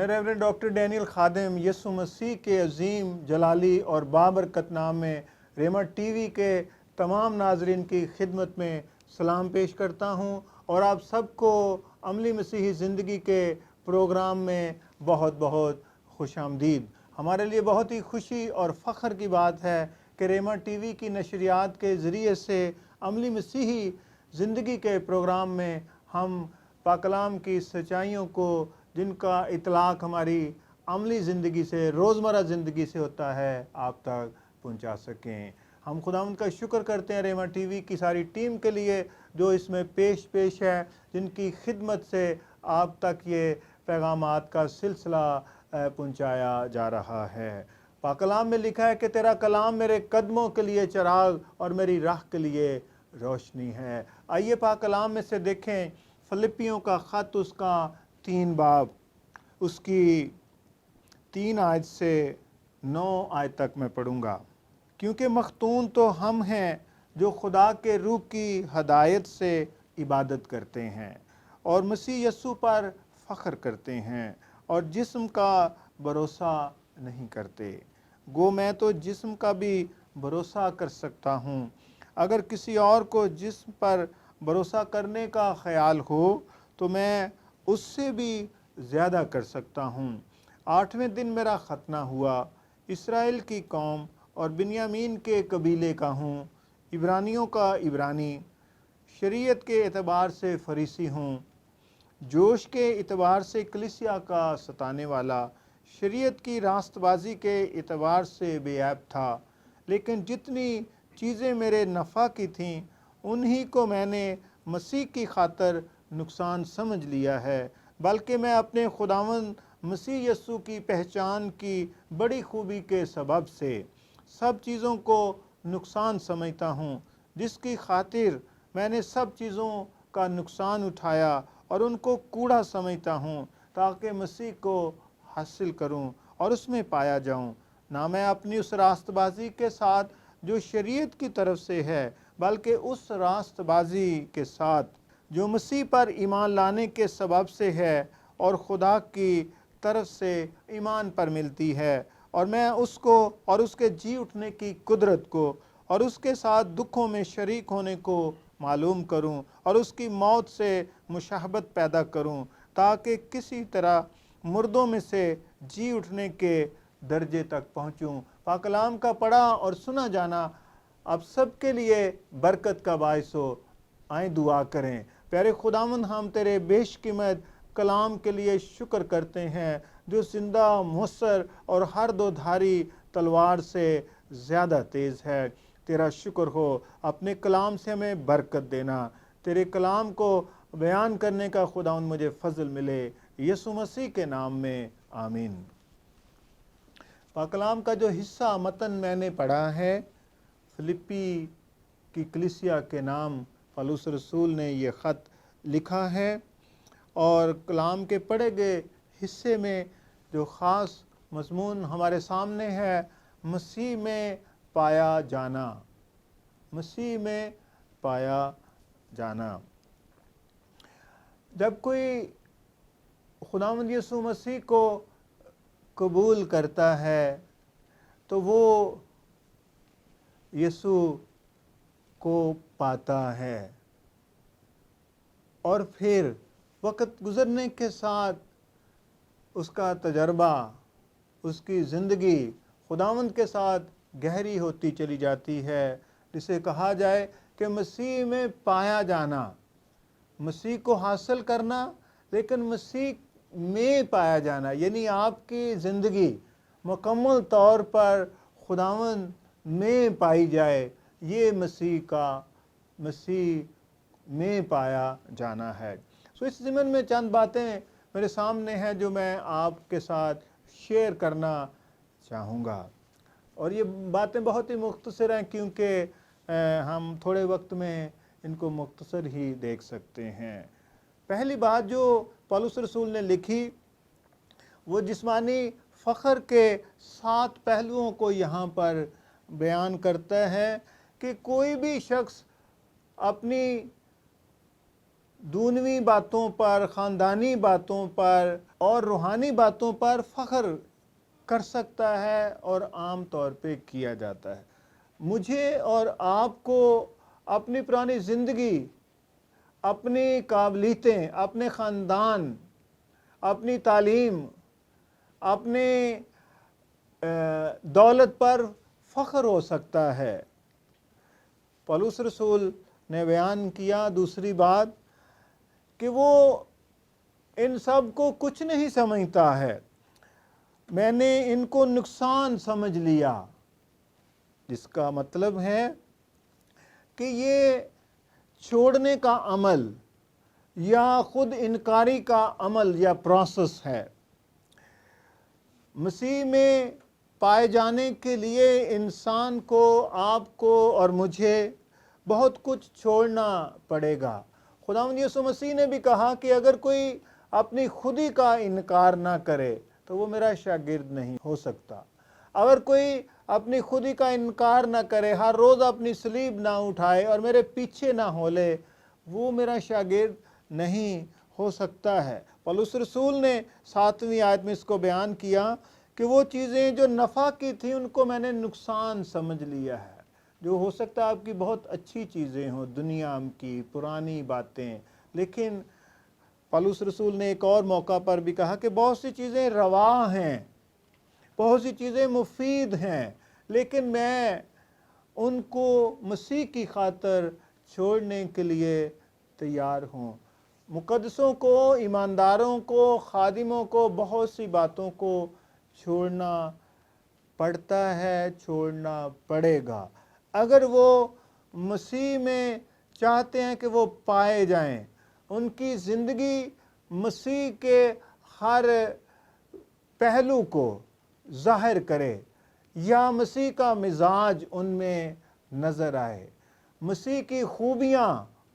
میں reverend doctor Daniel خادم یسوع مسیح کے عظیم جلالی اور بابرکت نام میں ریما ٹی وی کے تمام ناظرین کی خدمت میں سلام پیش کرتا ہوں اور آپ سب کو عملی مسیحی زندگی کے پروگرام میں بہت بہت خوش آمدید۔ ہمارے لیے بہت ہی خوشی اور فخر کی بات ہے کہ ریما ٹی وی کی نشریات کے ذریعے سے عملی مسیحی زندگی کے پروگرام میں ہم پاک کلام کی سچائیوں کو جن کا اطلاق ہماری عملی زندگی سے روزمرہ زندگی سے ہوتا ہے آپ تک پہنچا سکیں۔ ہم خداوند کا شکر کرتے ہیں ریما ٹی وی کی ساری ٹیم کے لیے جو اس میں پیش ہے، جن کی خدمت سے آپ تک یہ پیغامات کا سلسلہ پہنچایا جا رہا ہے۔ پاک کلام میں لکھا ہے کہ تیرا کلام میرے قدموں کے لیے چراغ اور میری راہ کے لیے روشنی ہے۔ آئیے پاک کلام میں سے دیکھیں فلپیوں کا خط، اس کا 3 باب، اس کی 3 آیت سے 9 آیت تک میں پڑھوں گا۔ کیونکہ مختون تو ہم ہیں جو خدا کے روح کی ہدایت سے عبادت کرتے ہیں اور مسیح یسوع پر فخر کرتے ہیں اور جسم کا بھروسہ نہیں کرتے۔ گو میں تو جسم کا بھی بھروسہ کر سکتا ہوں، اگر کسی اور کو جسم پر بھروسہ کرنے کا خیال ہو تو میں اس سے بھی زیادہ کر سکتا ہوں۔ 8ویں دن میرا ختنہ ہوا، اسرائیل کی قوم اور بنیامین کے قبیلے کا ہوں، عبرانیوں کا عبرانی، شریعت کے اعتبار سے فریسی ہوں، جوش کے اعتبار سے کلیسیا کا ستانے والا، شریعت کی راست بازی کے اعتبار سے بے عیب تھا۔ لیکن جتنی چیزیں میرے نفع کی تھیں انہی کو میں نے مسیح کی خاطر نقصان سمجھ لیا ہے، بلکہ میں اپنے خداوند مسیح یسوع کی پہچان کی بڑی خوبی کے سبب سے سب چیزوں کو نقصان سمجھتا ہوں، جس کی خاطر میں نے سب چیزوں کا نقصان اٹھایا اور ان کو کوڑا سمجھتا ہوں، تاکہ مسیح کو حاصل کروں اور اس میں پایا جاؤں، نہ میں اپنی اس راست بازی کے ساتھ جو شریعت کی طرف سے ہے، بلکہ اس راست بازی کے ساتھ جو مسیح پر ایمان لانے کے سبب سے ہے اور خدا کی طرف سے ایمان پر ملتی ہے، اور میں اس کو اور اس کے جی اٹھنے کی قدرت کو اور اس کے ساتھ دکھوں میں شریک ہونے کو معلوم کروں اور اس کی موت سے مشابہت پیدا کروں، تاکہ کسی طرح مردوں میں سے جی اٹھنے کے درجے تک پہنچوں۔ پاک کلام کا پڑھا اور سنا جانا اب سب کے لیے برکت کا باعث ہو۔ آئیں دعا کریں۔ پیارے خداوند، ہم تیرے بیش قیمت کلام کے لیے شکر کرتے ہیں جو زندہ، مؤثر اور ہر دو دھاری تلوار سے زیادہ تیز ہے۔ تیرا شکر ہو، اپنے کلام سے ہمیں برکت دینا، تیرے کلام کو بیان کرنے کا خداوند مجھے فضل ملے، یسوع مسیح کے نام میں آمین۔ پاک کلام کا جو حصہ متن میں نے پڑھا ہے، فلپی کی کلیسیا کے نام پولس رسول نے یہ خط لکھا ہے، اور کلام کے پڑھے گئے حصے میں جو خاص مضمون ہمارے سامنے ہے، مسیح میں پایا جانا، مسیح میں پایا جانا۔ جب کوئی خداوند یسوع مسیح کو قبول کرتا ہے تو وہ یسوع کو پاتا ہے، اور پھر وقت گزرنے کے ساتھ اس کا تجربہ، اس کی زندگی خداوند کے ساتھ گہری ہوتی چلی جاتی ہے، جسے کہا جائے کہ مسیح میں پایا جانا، مسیح کو حاصل کرنا، لیکن مسیح میں پایا جانا، یعنی آپ کی زندگی مکمل طور پر خداوند میں پائی جائے، یہ مسیح میں پایا جانا ہے۔ اس ضمن میں چند باتیں میرے سامنے ہیں جو میں آپ کے ساتھ شیئر کرنا چاہوں گا، اور یہ باتیں بہت ہی مختصر ہیں کیونکہ ہم تھوڑے وقت میں ان کو مختصر ہی دیکھ سکتے ہیں۔ پہلی بات جو پولس رسول نے لکھی وہ جسمانی فخر کے 7 پہلوؤں کو یہاں پر بیان کرتا ہے کہ کوئی بھی شخص اپنی دنیوی باتوں پر، خاندانی باتوں پر اور روحانی باتوں پر فخر کر سکتا ہے اور عام طور پہ کیا جاتا ہے۔ مجھے اور آپ کو اپنی پرانی زندگی، اپنی قابلیتیں، اپنے خاندان، اپنی تعلیم، اپنی دولت پر فخر ہو سکتا ہے۔ پولس رسول نے بیان کیا دوسری بات کہ وہ ان سب کو کچھ نہیں سمجھتا ہے، میں نے ان کو نقصان سمجھ لیا، جس کا مطلب ہے کہ یہ چھوڑنے کا عمل یا خود انکاری کا عمل یا پروسیس ہے۔ مسیح میں پائے جانے کے لیے انسان کو، آپ کو اور مجھے بہت کچھ چھوڑنا پڑے گا۔ خداوند یسوع مسیح نے بھی کہا کہ اگر کوئی اپنی خودی کا انکار نہ کرے تو وہ میرا شاگرد نہیں ہو سکتا۔ اگر کوئی اپنی خودی کا انکار نہ کرے، ہر روز اپنی صلیب نہ اٹھائے اور میرے پیچھے نہ ہولے، وہ میرا شاگرد نہیں ہو سکتا ہے۔ پولس رسول نے 7ویں آیت میں اس کو بیان کیا کہ وہ چیزیں جو نفع کی تھیں ان کو میں نے نقصان سمجھ لیا ہے۔ جو ہو سکتا ہے آپ کی بہت اچھی چیزیں ہوں، دنیا کی پرانی باتیں، لیکن پولس رسول نے ایک اور موقع پر بھی کہا کہ بہت سی چیزیں روا ہیں، بہت سی چیزیں مفید ہیں، لیکن میں ان کو مسیح کی خاطر چھوڑنے کے لیے تیار ہوں۔ مقدسوں کو، ایمانداروں کو، خادموں کو بہت سی باتوں کو چھوڑنا پڑتا ہے، چھوڑنا پڑے گا، اگر وہ مسیح میں چاہتے ہیں کہ وہ پائے جائیں، ان کی زندگی مسیح کے ہر پہلو کو ظاہر کرے یا مسیح کا مزاج ان میں نظر آئے، مسیح کی خوبیاں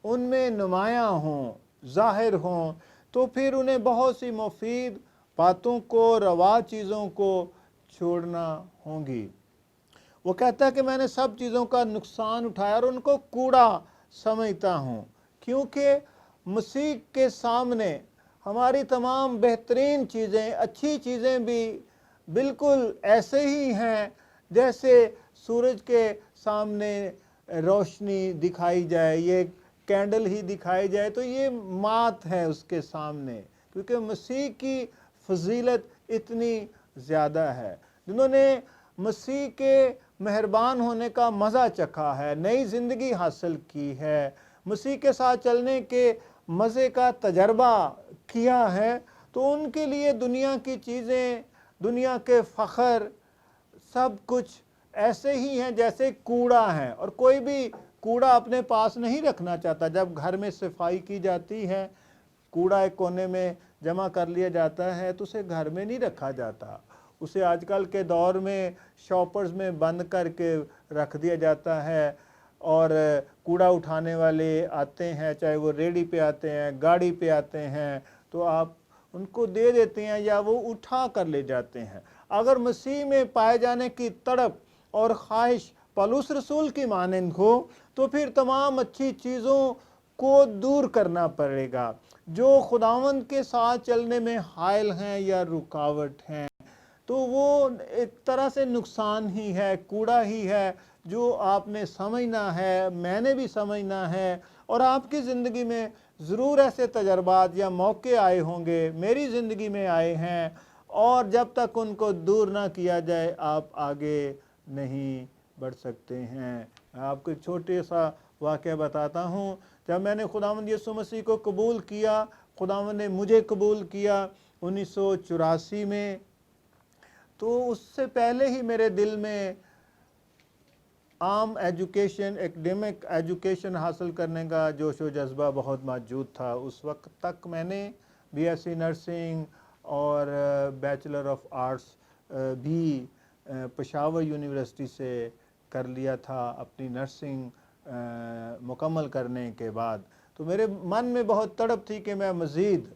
ان میں نمایاں ہوں، ظاہر ہوں، تو پھر انہیں بہت سی مفید باتوں کو، روا چیزوں کو چھوڑنا ہوں گی۔ وہ کہتا ہے کہ میں نے سب چیزوں کا نقصان اٹھایا اور ان کو کوڑا سمجھتا ہوں، کیونکہ مسیح کے سامنے ہماری تمام بہترین چیزیں، اچھی چیزیں بھی بالکل ایسے ہی ہیں جیسے سورج کے سامنے روشنی دکھائی جائے، یہ کینڈل ہی دکھائی جائے تو یہ مات ہے اس کے سامنے، کیونکہ مسیح کی فضیلت اتنی زیادہ ہے۔ جنہوں نے مسیح کے مہربان ہونے کا مزہ چکھا ہے، نئی زندگی حاصل کی ہے، مسیح کے ساتھ چلنے کے مزے کا تجربہ کیا ہے، تو ان کے لیے دنیا کی چیزیں، دنیا کے فخر، سب کچھ ایسے ہی ہیں جیسے کوڑا ہے، اور کوئی بھی کوڑا اپنے پاس نہیں رکھنا چاہتا۔ جب گھر میں صفائی کی جاتی ہے، کوڑا ایک کونے میں جمع کر لیا جاتا ہے تو اسے گھر میں نہیں رکھا جاتا، اسے آج کل کے دور میں شاپرز میں بند کر کے رکھ دیا جاتا ہے، اور کوڑا اٹھانے والے آتے ہیں، چاہے وہ ریڑھی پہ آتے ہیں، گاڑی پہ آتے ہیں، تو آپ ان کو دے دیتے ہیں یا وہ اٹھا کر لے جاتے ہیں۔ اگر مسیح میں پائے جانے کی تڑپ اور خواہش پولس رسول کی مانند ہو تو پھر تمام اچھی چیزوں کو دور کرنا پڑے گا جو خداوند کے ساتھ چلنے میں حائل ہیں یا رکاوٹ ہیں، تو وہ ایک طرح سے نقصان ہی ہے، کوڑا ہی ہے، جو آپ نے سمجھنا ہے، میں نے بھی سمجھنا ہے، اور آپ کی زندگی میں ضرور ایسے تجربات یا موقع آئے ہوں گے، میری زندگی میں آئے ہیں، اور جب تک ان کو دور نہ کیا جائے آپ آگے نہیں بڑھ سکتے ہیں۔ میں آپ کو ایک چھوٹے سا واقعہ بتاتا ہوں۔ جب میں نے خداوند یسوع مسیح کو قبول کیا، خداوند نے مجھے قبول کیا 1984 میں، تو اس سے پہلے ہی میرے دل میں عام ایجوکیشن، ایکڈیمک ایجوکیشن حاصل کرنے کا جوش و جذبہ بہت موجود تھا۔ اس وقت تک میں نے بی ایس سی نرسنگ اور بیچلر آف آرٹس بھی پشاور یونیورسٹی سے کر لیا تھا اپنی نرسنگ مکمل کرنے کے بعد۔ تو میرے من میں بہت تڑپ تھی کہ میں مزید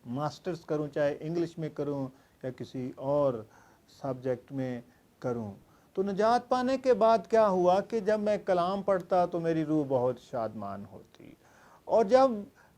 ماسٹرز کروں، چاہے انگلش میں کروں یا کسی اور سبجیکٹ میں کروں۔ تو نجات پانے کے بعد کیا ہوا کہ جب میں کلام پڑھتا تو میری روح بہت شادمان ہوتی، اور جب